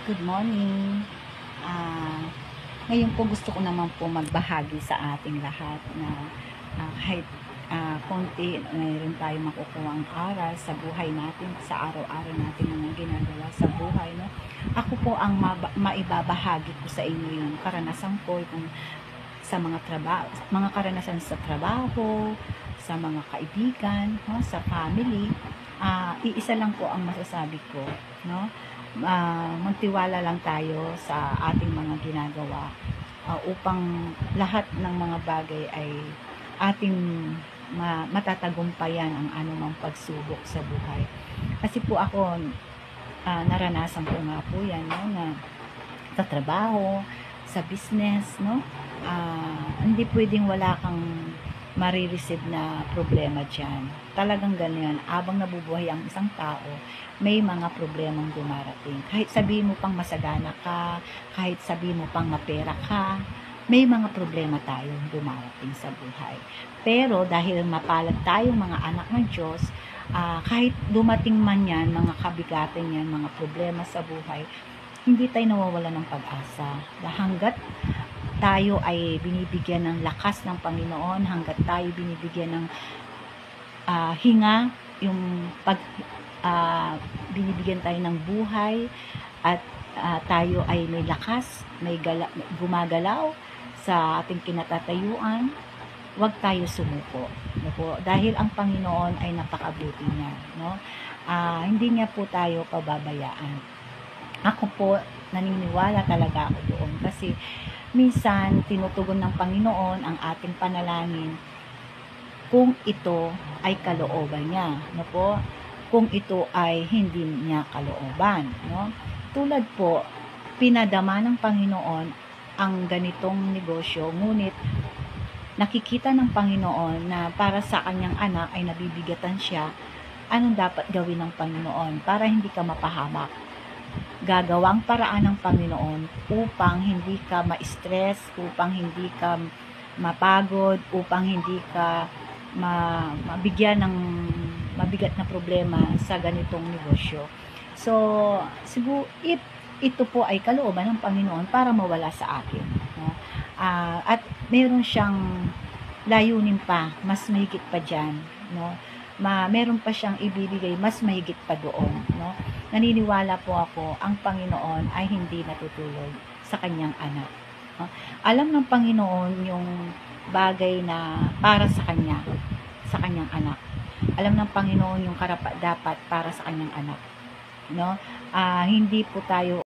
Good morning. Ah, Ngayon po gusto ko naman po magbahagi sa ating lahat na kahit konti, mayroon tayong makukuhang aral sa buhay natin, sa araw-araw natin mga ginagawa sa buhay. No? Ako po ang maibabahagi ko sa inyo yung karanasan ko kung sa mga trabaho, mga karanasan sa trabaho, sa mga kaibigan, no? Sa family. Iisa lang po ang masasabi ko, no? Magtiwala lang tayo sa ating mga ginagawa upang lahat ng mga bagay ay ating matatagumpayan ang anumang pagsubok sa buhay. Kasi po ako, naranasan ko nga po yan, no, na sa trabaho, sa business, no, hindi pwedeng wala kang marireceive na problema dyan. Talagang ganyan, abang nabubuhay ang isang tao, may mga problemang dumarating. Kahit sabihin mo pang masagana ka, kahit sabihin mo pang mapera ka, may mga problema tayong dumarating sa buhay. Pero dahil mapalad tayong mga anak ng Diyos, kahit dumating man yan, mga kabigatan yan, mga problema sa buhay, hindi tayo nawawala ng pag-asa. Hanggat tayo ay binibigyan ng lakas ng Panginoon, hanggat tayo binibigyan ng hinga, yung binibigyan tayo ng buhay, at tayo ay may lakas, may gumagalaw sa ating kinatatayuan, huwag tayo sumuko. No po? Dahil ang Panginoon ay napakabuti niya. No? Hindi niya po tayo pababayaan. Ako po, naniniwala talaga ako doon kasi minsan tinutugon ng Panginoon ang ating panalangin kung ito ay kalooban niya, no po? Kung ito ay hindi niya kalooban, no? Tulad po, pinadama ng Panginoon ang ganitong negosyo, ngunit nakikita ng Panginoon na para sa kanyang anak ay nabibigatan siya. Anong dapat gawin ng Panginoon para hindi ka mapahamak? Gagawang paraan ng Panginoon upang hindi ka ma-stress, upang hindi ka mapagod, upang hindi ka mabigyan ng mabigat na problema sa ganitong negosyo. So, siguro if ito po ay kalooban ng Panginoon para mawala sa akin, no? At meron siyang layunin pa, mas mahigit pa dyan, no? Meron pa siyang ibibigay mas mahigit pa doon, no? Naniniwala po ako, ang Panginoon ay hindi natutulog sa kanyang anak. No? Alam ng Panginoon yung bagay na para sa kanyang anak. Alam ng Panginoon yung karapat-dapat para sa kanyang anak. No? Hindi po tayo